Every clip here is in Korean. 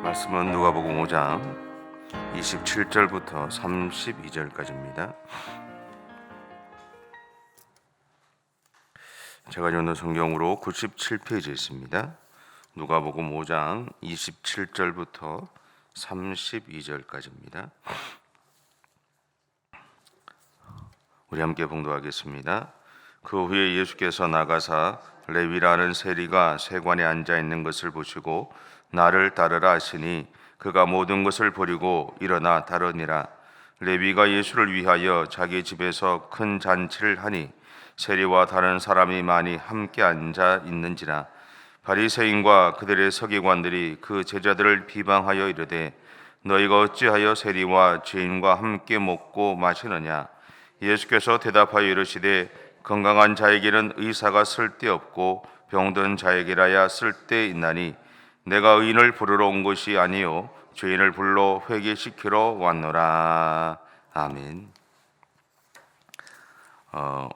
말씀은 누가복음 5장 27절부터 32절까지입니다. 제가 읽는 성경으로 97페이지에 있습니다. 누가복음 5장 27절부터 32절까지입니다. 우리 함께 봉독하겠습니다. 그 후에 예수께서 나가사 레위라는 세리가 세관에 앉아 있는 것을 보시고 나를 따르라 하시니 그가 모든 것을 버리고 일어나 따르니라. 레위가 예수를 위하여 자기 집에서 큰 잔치를 하니 세리와 다른 사람이 많이 함께 앉아 있는지라. 바리새인과 그들의 서기관들이 그 제자들을 비방하여 이르되 너희가 어찌하여 세리와 죄인과 함께 먹고 마시느냐. 예수께서 대답하여 이르시되 건강한 자에게는 의사가 쓸데없고 병든 자에게라야 쓸데있나니 내가 의인을 부르러 온 것이 아니요 죄인을 불러 회개시키러 왔노라. 아멘.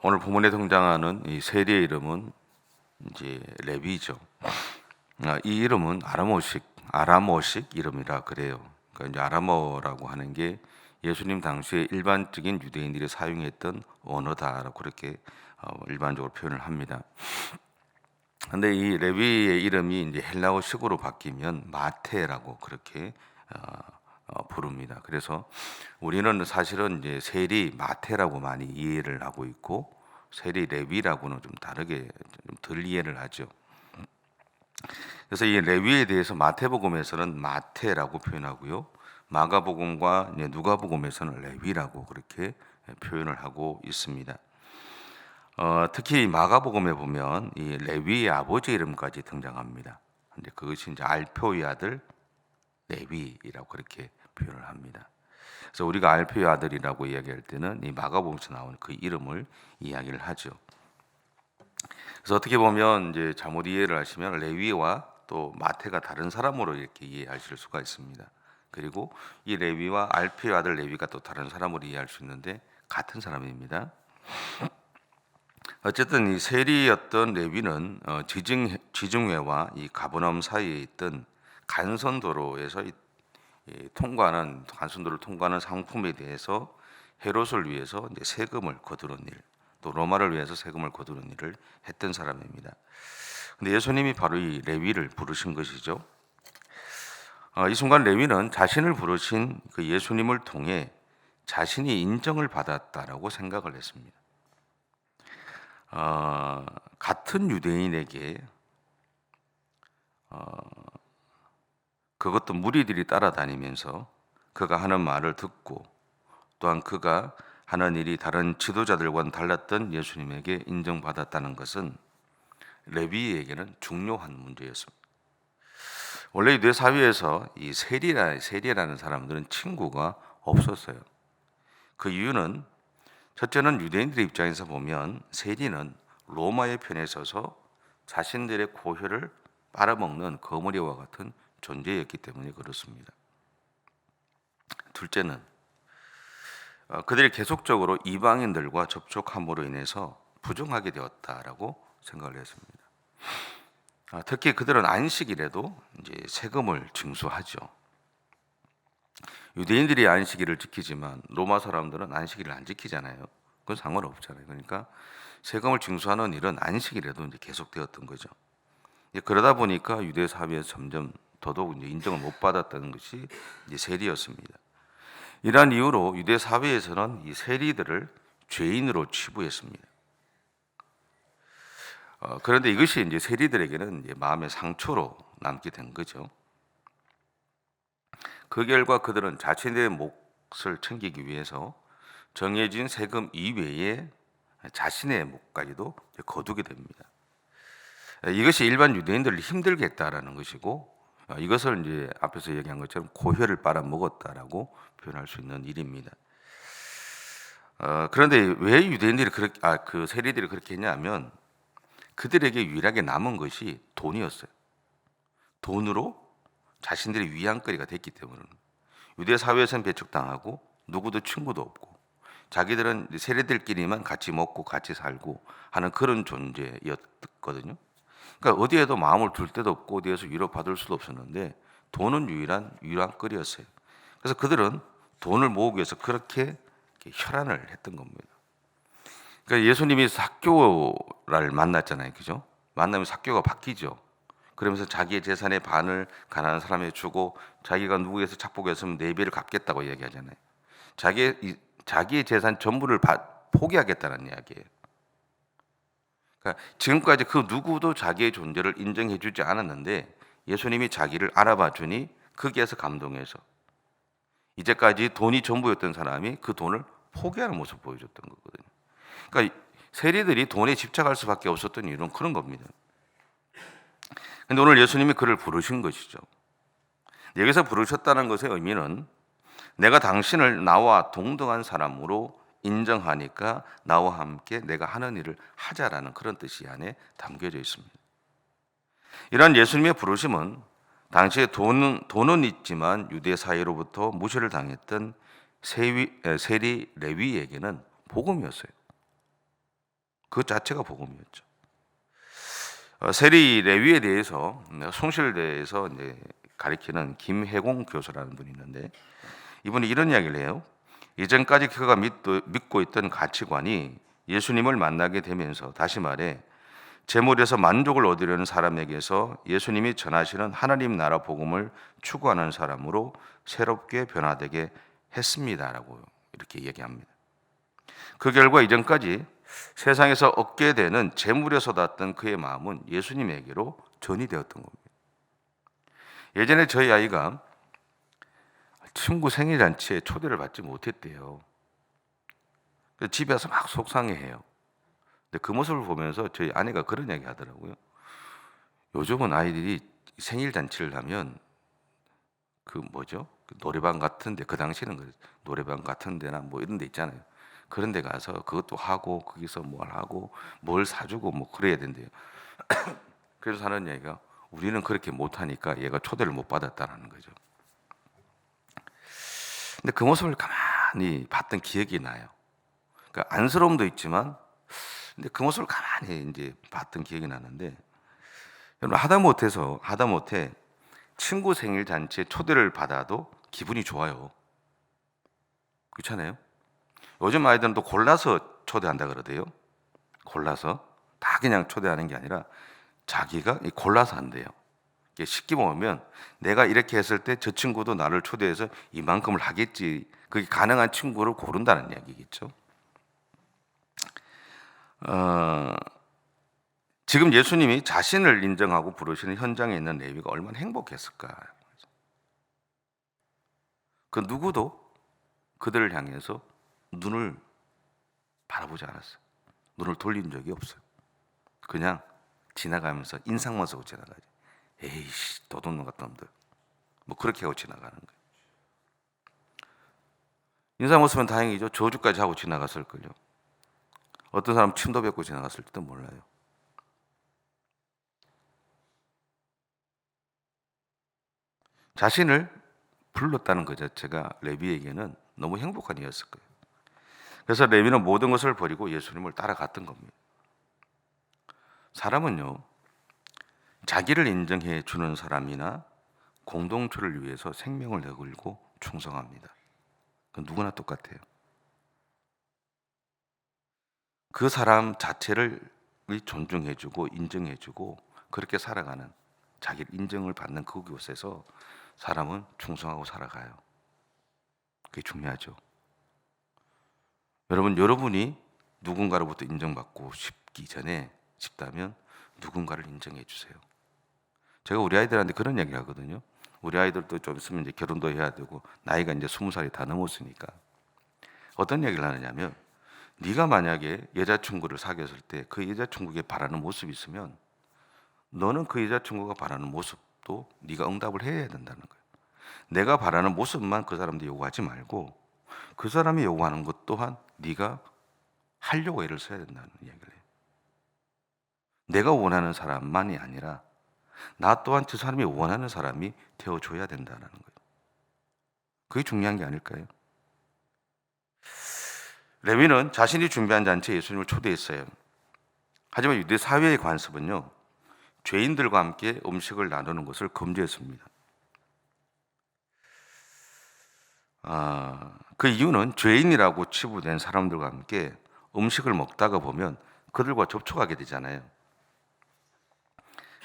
오늘 본문에 등장하는 이 세리의 이름은 이제 레위죠. 이 이름은 아람어식 이름이라 그래요. 그러니까 이제 아람어라고 하는 게 예수님 당시에 일반적인 유대인들이 사용했던 언어다라고 그렇게 일반적으로 표현을 합니다. 그런데 이 레위의 이름이 이제 헬라어식으로 바뀌면 마테라고 그렇게 부릅니다. 그래서 우리는 사실은 이제 세리 마테라고 많이 이해를 하고 있고 세리 레위라고는 좀 다르게 좀 덜 이해를 하죠. 그래서 이 레위에 대해서 마태복음에서는 마테라고 표현하고요. 마가복음과 누가복음에서는 레위라고 그렇게 표현을 하고 있습니다. 특히 마가복음에 보면 이 레위의 아버지 이름까지 등장합니다. 근데 그것이 이제 알표의 아들 레위라고 그렇게 표현을 합니다. 그래서 우리가 알표의 아들이라고 이야기할 때는 이 마가복음에서 나오는 그 이름을 이야기를 하죠. 그래서 어떻게 보면 이제 잘못 이해를 하시면 레위와 또 마태가 다른 사람으로 이렇게 이해하실 수가 있습니다. 그리고 이 레위와 알표의 아들 레위가 또 다른 사람으로 이해할 수 있는데 같은 사람입니다. 어쨌든 이 세리였던 레위는 지중해와 이 가버나움 사이에 있던 간선도로에서 간선도로를 통과하는 상품에 대해서 헤롯을 위해서 이제 세금을 거두는 일, 또 로마를 위해서 세금을 거두는 일을 했던 사람입니다. 근데 예수님이 바로 이 레위를 부르신 것이죠. 이 순간 레위는 자신을 부르신 그 예수님을 통해 자신이 인정을 받았다라고 생각을 했습니다. 같은 유대인에게 그것도 무리들이 따라다니면서 그가 하는 말을 듣고 또한 그가 하는 일이 다른 지도자들과는 달랐던 예수님에게 인정받았다는 것은 레위에게는 중요한 문제였습니다. 원래 유대 사회에서 이 세리라는 사람들은 친구가 없었어요. 그 이유는 첫째는 유대인들의 입장에서 보면 세리는 로마의 편에 서서 자신들의 고혈을 빨아먹는 거머리와 같은 존재였기 때문에 그렇습니다. 둘째는 그들이 계속적으로 이방인들과 접촉함으로 인해서 부정하게 되었다라고 생각을 했습니다. 특히 그들은 안식일에도 이제 세금을 징수하죠. 유대인들이 안식일을 지키지만 로마 사람들은 안식일을 안 지키잖아요. 그건 상관없잖아요. 그러니까 세금을 징수하는 일은 안식일에도 이제 계속되었던 거죠. 그러다 보니까 유대 사회에서 점점 더더욱 이제 인정을 못 받았다는 것이 이제 세리였습니다. 이러한 이유로 유대 사회에서는 이 세리들을 죄인으로 치부했습니다. 그런데 이것이 이제 세리들에게는 이제 마음의 상처로 남게 된 거죠. 그 결과 그들은 자신의 몫을 챙기기 위해서 정해진 세금 이외에 자신의 몫까지도 거두게 됩니다. 이것이 일반 유대인들을 힘들게 했다라는 것이고 이것을 이제 앞에서 얘기한 것처럼 고혈을 빨아먹었다라고 표현할 수 있는 일입니다. 그런데 왜 유대인들이 그 세리들이 그렇게 했냐면 그들에게 유일하게 남은 것이 돈이었어요. 돈으로 자신들의 위안거리가 됐기 때문에 유대 사회에서는 배척당하고 누구도 친구도 없고 자기들은 세리들끼리만 같이 먹고 같이 살고 하는 그런 존재였거든요. 그러니까 어디에도 마음을 둘 데도 없고 어디에서 위로받을 수도 없었는데 돈은 유일한 끌이었어요. 그래서 그들은 돈을 모으기 위해서 그렇게 혈안을 했던 겁니다. 그러니까 예수님이 삭개오를 만났잖아요, 그죠? 만나면 삭개오가 바뀌죠. 그러면서 자기의 재산의 반을 가난한 사람에게 주고 자기가 누구에게서 착복했으면 4배를 갚겠다고 얘기하잖아요. 자기의 재산 전부를 포기하겠다는 이야기예요. 그러니까 지금까지 그 누구도 자기의 존재를 인정해주지 않았는데 예수님이 자기를 알아봐 주니 거기에서 감동해서 이제까지 돈이 전부였던 사람이 그 돈을 포기하는 모습을 보여줬던 거거든요. 그러니까 세리들이 돈에 집착할 수밖에 없었던 이유는 그런 겁니다. 근데 오늘 예수님이 그를 부르신 것이죠. 여기서 부르셨다는 것의 의미는 내가 당신을 나와 동등한 사람으로 인정하니까 나와 함께 내가 하는 일을 하자라는 그런 뜻이 안에 담겨져 있습니다. 이러한 예수님의 부르심은 당시에 돈은 있지만 유대 사회로부터 무시를 당했던 세리 레위에게는 복음이었어요. 그 자체가 복음이었죠. 세리 레위에 대해서 숭실대에서 이제 가리키는 김혜공 교수라는 분이 있는데 이분이 이런 이야기를 해요. 이전까지 그가 믿고 있던 가치관이 예수님을 만나게 되면서 다시 말해 재물에서 만족을 얻으려는 사람에게서 예수님이 전하시는 하나님 나라 복음을 추구하는 사람으로 새롭게 변화되게 했습니다라고 이렇게 얘기합니다. 그 결과 이전까지 세상에서 얻게 되는 재물에 쏟았던 그의 마음은 예수님에게로 전이 되었던 겁니다. 예전에 저희 아이가 친구 생일 잔치에 초대를 받지 못했대요. 그래서 집에 와서 막 속상해해요. 근데 그 모습을 보면서 저희 아내가 그런 이야기 하더라고요. 요즘은 아이들이 생일 잔치를 하면 그 노래방 같은데, 그 당시에는 노래방 같은 데나 뭐 이런 데 있잖아요. 그런 데 가서 그것도 하고 거기서 뭘 하고 뭘 사주고 뭐 그래야 된대요. 그래서 하는 얘기가 우리는 그렇게 못하니까 얘가 초대를 못 받았다는 거죠. 근데 그 모습을 가만히 봤던 기억이 나요. 그러니까 안쓰러움도 있지만 근데 그 모습을 가만히 이제 봤던 기억이 나는데 여러분 하다못해 친구 생일 잔치에 초대를 받아도 기분이 좋아요. 그렇잖아요? 요즘 아이들은 또 골라서 초대한다 그러대요. 골라서 다 그냥 초대하는 게 아니라 자기가 골라서 한대요. 쉽게 보면 내가 이렇게 했을 때 저 친구도 나를 초대해서 이만큼을 하겠지. 그게 가능한 친구를 고른다는 이야기겠죠. 지금 예수님이 자신을 인정하고 부르시는 현장에 있는 레위가 얼마나 행복했을까. 그 누구도 그들을 향해서 눈을 바라보지 않았어요. 눈을 돌린 적이 없어요. 그냥 지나가면서 인상만 쓰고 지나가지. 에이씨, 도둑놈 같은 놈들. 뭐 그렇게 하고 지나가는 거예요. 인사 못 쓰면 다행이죠. 저주까지 하고 지나갔을걸요. 어떤 사람 침도 뱉고 지나갔을지도 몰라요. 자신을 불렀다는 것 자체가 레위에게는 너무 행복한 일이었을 거예요. 그래서 레위는 모든 것을 버리고 예수님을 따라갔던 겁니다. 사람은요, 자기를 인정해 주는 사람이나 공동체를 위해서 생명을 내걸고 충성합니다. 그건 누구나 똑같아요. 그 사람 자체를 존중해주고 인정해주고 그렇게 살아가는, 자기를 인정을 받는 그곳에서 사람은 충성하고 살아가요. 그게 중요하죠. 여러분이 누군가로부터 인정받고 싶다면 누군가를 인정해 주세요. 제가 우리 아이들한테 그런 얘기 하거든요. 우리 아이들도 좀 있으면 이제 결혼도 해야 되고 나이가 이제 20살이 다 넘었으니까 어떤 얘기를 하느냐면, 네가 만약에 여자친구를 사귀었을 때 그 여자친구에게 바라는 모습이 있으면 너는 그 여자친구가 바라는 모습도 네가 응답을 해야 된다는 거예요. 내가 바라는 모습만 그 사람한테 요구하지 말고 그 사람이 요구하는 것 또한 네가 하려고 애를 써야 된다는 이야기를 해요. 내가 원하는 사람만이 아니라 나 또한 저 사람이 원하는 사람이 되어줘야 된다는 거예요. 그게 중요한 게 아닐까요? 레위는 자신이 준비한 잔치에 예수님을 초대했어요. 하지만 유대 사회의 관습은요, 죄인들과 함께 음식을 나누는 것을 금지했습니다. 그 이유는 죄인이라고 치부된 사람들과 함께 음식을 먹다가 보면 그들과 접촉하게 되잖아요.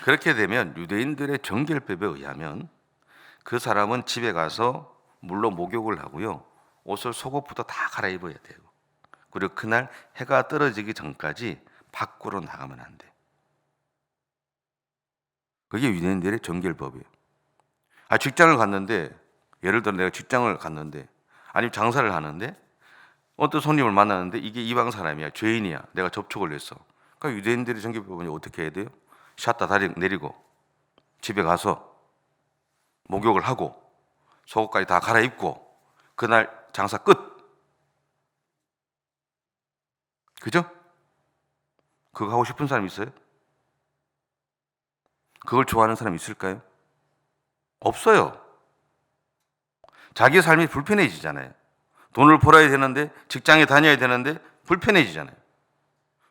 그렇게 되면 유대인들의 정결법에 의하면 그 사람은 집에 가서 물로 목욕을 하고요, 옷을 속옷부터 다 갈아입어야 돼요. 그리고 그날 해가 떨어지기 전까지 밖으로 나가면 안 돼. 그게 유대인들의 정결법이에요. 직장을 갔는데, 예를 들어 내가 직장을 갔는데, 아니면 장사를 하는데 어떤 손님을 만나는데 이게 이방 사람이야, 죄인이야, 내가 접촉을 했어. 그러니까 유대인들의 정결법은 어떻게 해야 돼요? 샷다 다리 내리고 집에 가서 목욕을 하고 속옷까지 다 갈아입고 그날 장사 끝. 그죠? 그거 하고 싶은 사람 있어요? 그걸 좋아하는 사람 있을까요? 없어요. 자기 삶이 불편해지잖아요. 돈을 벌어야 되는데, 직장에 다녀야 되는데 불편해지잖아요.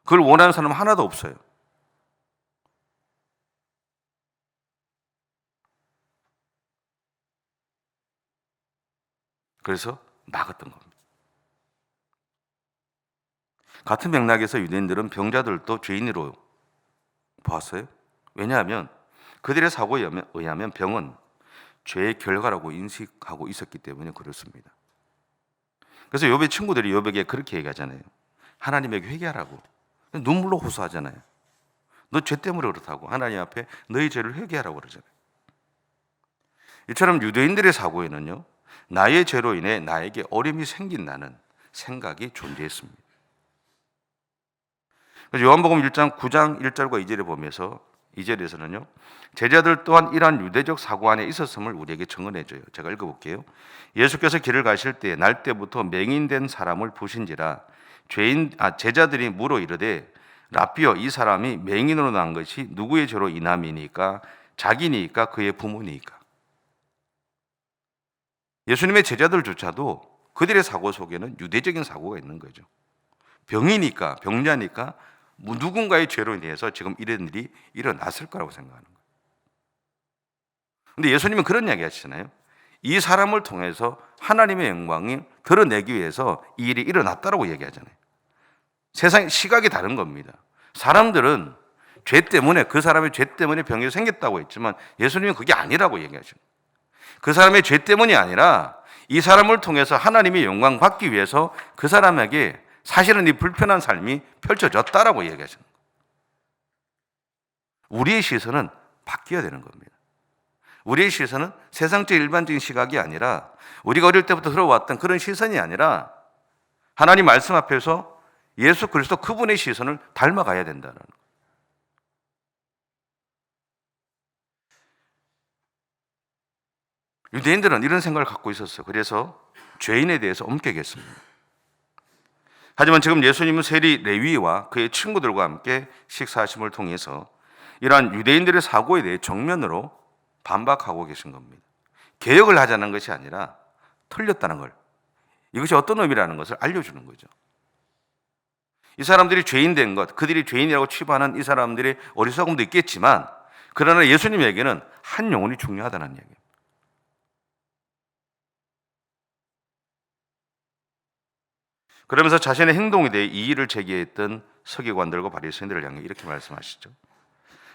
그걸 원하는 사람은 하나도 없어요. 그래서 막았던 겁니다. 같은 맥락에서 유대인들은 병자들도 죄인으로 보았어요. 왜냐하면 그들의 사고에 의하면 병은 죄의 결과라고 인식하고 있었기 때문에 그렇습니다. 그래서 욥의 친구들이 욥에게 그렇게 얘기하잖아요. 하나님에게 회개하라고. 눈물로 호소하잖아요. 너 죄 때문에 그렇다고. 하나님 앞에 너희 죄를 회개하라고 그러잖아요. 이처럼 유대인들의 사고에는요, 나의 죄로 인해 나에게 어려움이 생긴다는 생각이 존재했습니다. 그래서 요한복음 1장 9장 1절과 2절에 보면서 2절에서는요, 제자들 또한 이러한 유대적 사고 안에 있었음을 우리에게 증언해줘요. 제가 읽어볼게요. 예수께서 길을 가실 때 날 때부터 맹인된 사람을 보신지라 제자들이 물어 이르되 라삐여, 이 사람이 맹인으로 난 것이 누구의 죄로 인함이니까? 자기니까 그의 부모니까? 예수님의 제자들조차도 그들의 사고 속에는 유대적인 사고가 있는 거죠. 병이니까, 병자니까 누군가의 죄로 인해서 지금 이런 일이 일어났을 거라고 생각하는 거예요. 근데 예수님은 그런 이야기 하시잖아요. 이 사람을 통해서 하나님의 영광이 드러내기 위해서 이 일이 일어났다라고 얘기하잖아요. 세상의 시각이 다른 겁니다. 사람들은 죄 때문에, 그 사람의 죄 때문에 병이 생겼다고 했지만 예수님은 그게 아니라고 얘기하시는 거예요. 그 사람의 죄 때문이 아니라 이 사람을 통해서 하나님의 영광 받기 위해서 그 사람에게 사실은 이 불편한 삶이 펼쳐졌다라고 얘기하시는 거예요. 우리의 시선은 바뀌어야 되는 겁니다. 우리의 시선은 세상적 일반적인 시각이 아니라, 우리가 어릴 때부터 들어왔던 그런 시선이 아니라 하나님 말씀 앞에서 예수 그리스도 그분의 시선을 닮아가야 된다는 거예요. 유대인들은 이런 생각을 갖고 있었어요. 그래서 죄인에 대해서 엄격했습니다. 하지만 지금 예수님은 세리 레위와 그의 친구들과 함께 식사하심을 통해서 이러한 유대인들의 사고에 대해 정면으로 반박하고 계신 겁니다. 개혁을 하자는 것이 아니라 틀렸다는 걸, 이것이 어떤 의미라는 것을 알려주는 거죠. 이 사람들이 죄인 된 것, 그들이 죄인이라고 치부하는 이 사람들의 어리석음도 있겠지만, 그러나 예수님에게는 한 영혼이 중요하다는 얘기예요. 그러면서 자신의 행동에 대해 이의를 제기했던 서기관들과 바리새인들을 향해 이렇게 말씀하시죠.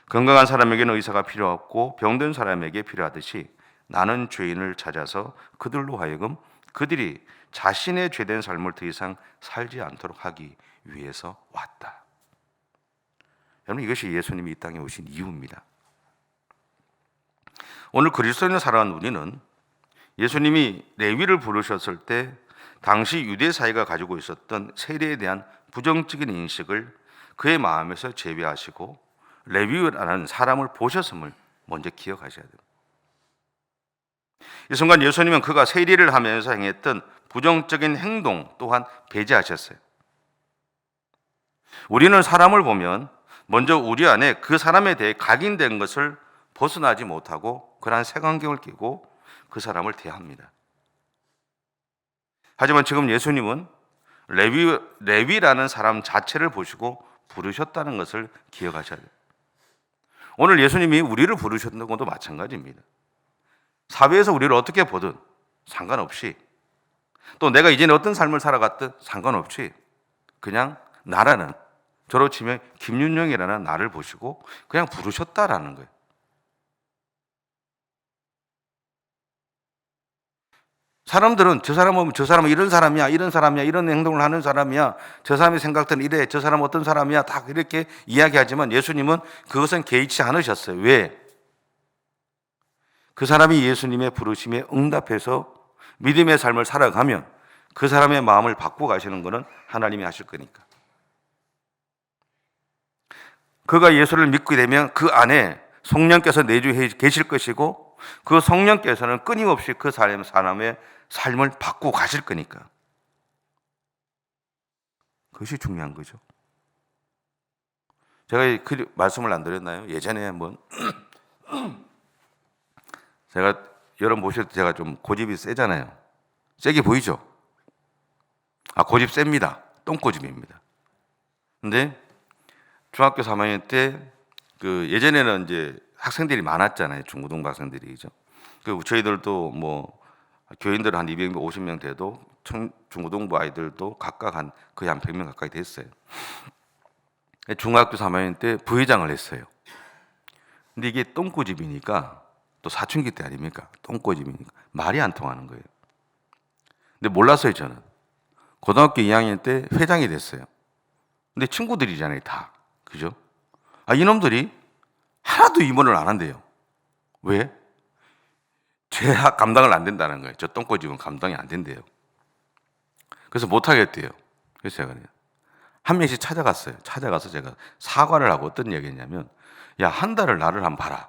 건강한 사람에게는 의사가 필요 없고 병든 사람에게 필요하듯이 나는 죄인을 찾아서 그들로 하여금 그들이 자신의 죄된 삶을 더 이상 살지 않도록 하기 위해서 왔다. 여러분, 이것이 예수님이 이 땅에 오신 이유입니다. 오늘 그리스도인을 살아간 우리는 예수님이 레위를 부르셨을 때 당시 유대 사회가 가지고 있었던 세례에 대한 부정적인 인식을 그의 마음에서 제외하시고 레위라는 사람을 보셨음을 먼저 기억하셔야 됩니다. 이 순간 예수님은 그가 세례를 하면서 행했던 부정적인 행동 또한 배제하셨어요. 우리는 사람을 보면 먼저 우리 안에 그 사람에 대해 각인된 것을 벗어나지 못하고 그러한 색안경을 끼고 그 사람을 대합니다. 하지만 지금 예수님은 레위라는 사람 자체를 보시고 부르셨다는 것을 기억하셔야 돼요. 오늘 예수님이 우리를 부르셨던 것도 마찬가지입니다. 사회에서 우리를 어떻게 보든 상관없이 또 내가 이전에 어떤 삶을 살아갔든 상관없이 그냥 나라는, 저로 치면 김윤영이라는 나를 보시고 그냥 부르셨다라는 거예요. 사람들은 저 사람은 이런 사람이야, 이런 사람이야, 이런 행동을 하는 사람이야, 저 사람의 생각들은 이래, 저 사람은 어떤 사람이야, 다 이렇게 이야기하지만 예수님은 그것은 개의치 않으셨어요. 왜? 그 사람이 예수님의 부르심에 응답해서 믿음의 삶을 살아가면 그 사람의 마음을 바꾸어 가시는 것은 하나님이 하실 거니까. 그가 예수를 믿게 되면 그 안에 성령께서 내주해 계실 것이고 그 성령께서는 끊임없이 그 사람의 삶을 바꾸어 가실 거니까. 그것이 중요한 거죠. 제가 그 말씀을 안 드렸나요? 예전에 한번 제가 여러분 보실 때 제가 좀 고집이 세잖아요. 세게 보이죠? 고집 셉니다. 똥고집입니다. 근데 중학교 3학년 때 그 예전에는 이제 학생들이 많았잖아요. 중고등부 학생들이죠. 그 저희들도 뭐 교인들 한 250명 돼도 중고등부 아이들도 각각 거의 한 100명 가까이 됐어요. 중학교 3학년 때 부회장을 했어요. 근데 이게 똥고집이니까 또 사춘기 때 아닙니까? 똥고집이니까 말이 안 통하는 거예요. 근데 몰랐어요, 저는. 고등학교 2학년 때 회장이 됐어요. 근데 친구들이잖아요, 다. 그죠? 이놈들이 하나도 임원을 안 한대요. 왜? 죄악 감당을 안 된다는 거예요. 저 똥꼬집은 감당이 안 된대요. 그래서 못 하겠대요. 그래서 제가 그래요. 한 명씩 찾아갔어요. 찾아가서 제가 사과를 하고 어떤 얘기 했냐면, 야, 한 달을 나를 한번 봐라.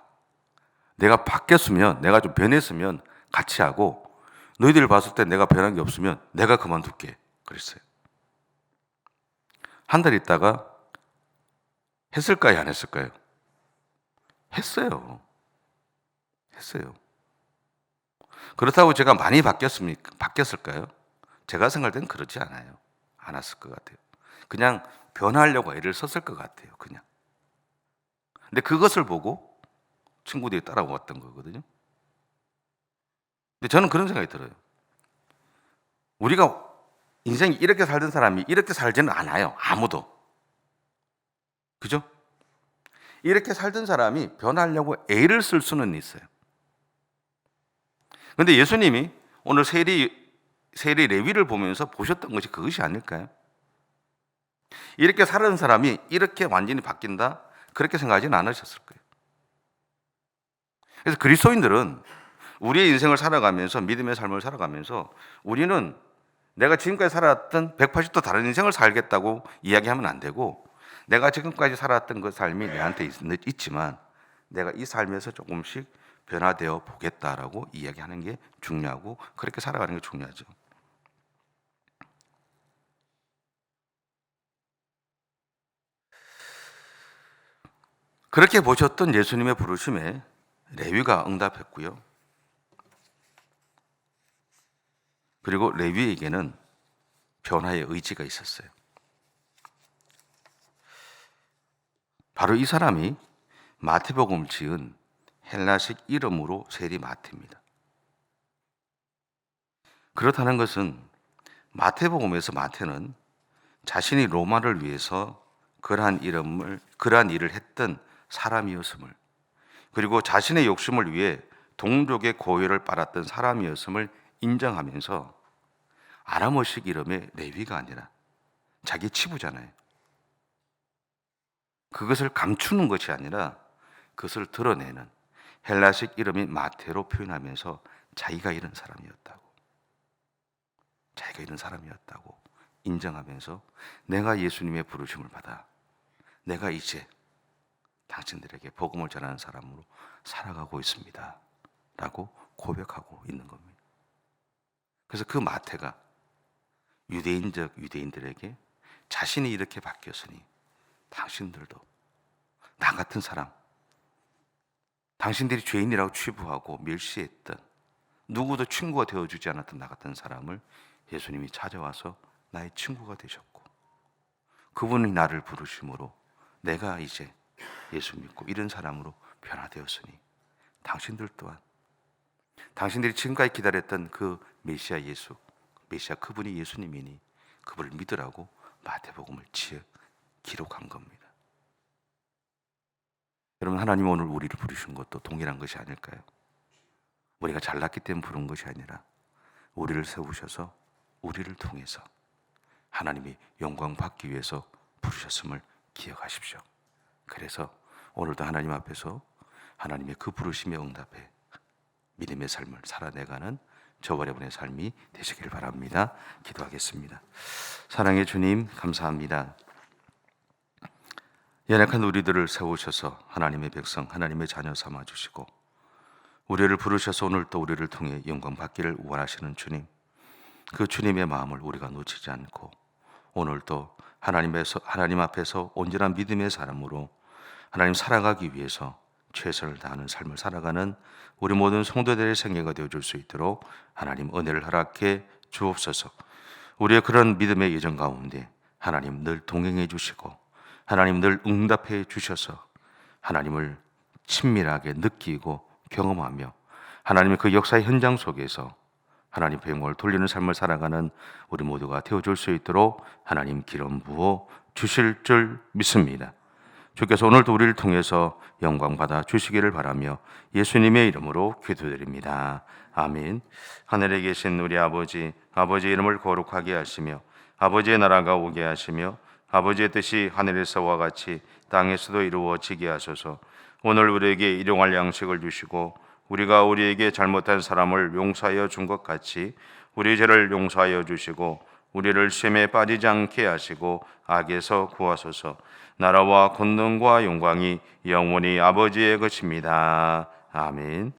내가 바뀌었으면, 내가 좀 변했으면 같이 하고, 너희들 봤을 때 내가 변한 게 없으면 내가 그만둘게. 그랬어요. 한 달 있다가 했을까요? 안 했을까요? 했어요. 했어요. 그렇다고 제가 많이 바뀌었을까요? 제가 생각할 때는 그렇지 않아요. 않았을 것 같아요. 그냥 변하려고 애를 썼을 것 같아요. 그냥. 근데 그것을 보고 친구들이 따라왔던 거거든요. 근데 저는 그런 생각이 들어요. 우리가 인생이 이렇게 살던 사람이 이렇게 살지는 않아요. 아무도. 그죠? 이렇게 살던 사람이 변하려고 애를 쓸 수는 있어요. 근데 예수님이 오늘 세리 레위를 보면서 보셨던 것이 그것이 아닐까요? 이렇게 살던 사람이 이렇게 완전히 바뀐다? 그렇게 생각하지는 않으셨을 거예요. 그래서 그리스도인들은 우리의 인생을 살아가면서 믿음의 삶을 살아가면서 우리는 내가 지금까지 살아왔던 180도 다른 인생을 살겠다고 이야기하면 안 되고 내가 지금까지 살아왔던 그 삶이 내한테 있지만 내가 이 삶에서 조금씩 변화되어 보겠다라고 이야기하는 게 중요하고 그렇게 살아가는 게 중요하죠. 그렇게 보셨던 예수님의 부르심에 레위가 응답했고요. 그리고 레위에게는 변화의 의지가 있었어요. 바로 이 사람이 마태복음을 지은 헬라식 이름으로 세리 마태입니다. 그렇다는 것은 마태복음에서 마태는 자신이 로마를 위해서 그러한 일을 했던 사람이었음을, 그리고 자신의 욕심을 위해 동족의 고열을 빨았던 사람이었음을 인정하면서 아람어식 이름의 레위가 아니라 자기 치부잖아요. 그것을 감추는 것이 아니라 그것을 드러내는 헬라식 이름인 마태로 표현하면서 자기가 이런 사람이었다고 인정하면서 내가 예수님의 부르심을 받아 내가 이제 당신들에게 복음을 전하는 사람으로 살아가고 있습니다 라고 고백하고 있는 겁니다. 그래서 그 마태가 유대인들에게 자신이 이렇게 바뀌었으니 당신들도 나 같은 사람, 당신들이 죄인이라고 취부하고 멸시했던, 누구도 친구가 되어주지 않았던 나 같은 사람을 예수님이 찾아와서 나의 친구가 되셨고 그분이 나를 부르심으로 내가 이제 예수 믿고 이런 사람으로 변화되었으니 당신들 또한 당신들이 지금까지 기다렸던 그 메시아 예수 메시아 그분이 예수님이니 그분을 믿으라고 마태복음을 기록한 겁니다. 여러분, 하나님 오늘 우리를 부르신 것도 동일한 것이 아닐까요? 우리가 잘났기 때문에 부른 것이 아니라 우리를 세우셔서 우리를 통해서 하나님이 영광 받기 위해서 부르셨음을 기억하십시오. 그래서 오늘도 하나님 앞에서 하나님의 그 부르심에 응답해 믿음의 삶을 살아내가는 저와 여러분의 삶이 되시길 바랍니다. 기도하겠습니다. 사랑의 주님, 감사합니다. 연약한 우리들을 세우셔서 하나님의 백성, 하나님의 자녀 삼아주시고 우리를 부르셔서 오늘 또 우리를 통해 영광 받기를 원하시는 주님, 그 주님의 마음을 우리가 놓치지 않고 오늘도 하나님 앞에서 온전한 믿음의 사람으로 하나님 살아가기 위해서 최선을 다하는 삶을 살아가는 우리 모든 성도들의 생애가 되어줄 수 있도록 하나님 은혜를 허락해 주옵소서. 우리의 그런 믿음의 여정 가운데 하나님 늘 동행해 주시고 하나님 늘 응답해 주셔서 하나님을 친밀하게 느끼고 경험하며 하나님의 그 역사의 현장 속에서 하나님 영광을 돌리는 삶을 살아가는 우리 모두가 되어줄 수 있도록 하나님 기름 부어 주실 줄 믿습니다. 주께서 오늘도 우리를 통해서 영광 받아 주시기를 바라며 예수님의 이름으로 기도드립니다. 아멘. 하늘에 계신 우리 아버지의 이름을 거룩하게 하시며 아버지의 나라가 오게 하시며 아버지의 뜻이 하늘에서와 같이 땅에서도 이루어지게 하소서. 오늘 우리에게 일용할 양식을 주시고 우리가 우리에게 잘못한 사람을 용서하여 준 것 같이 우리 죄를 용서하여 주시고 우리를 시험에 빠지지 않게 하시고 악에서 구하소서. 나라와 권능과 영광이 영원히 아버지의 것입니다. 아멘.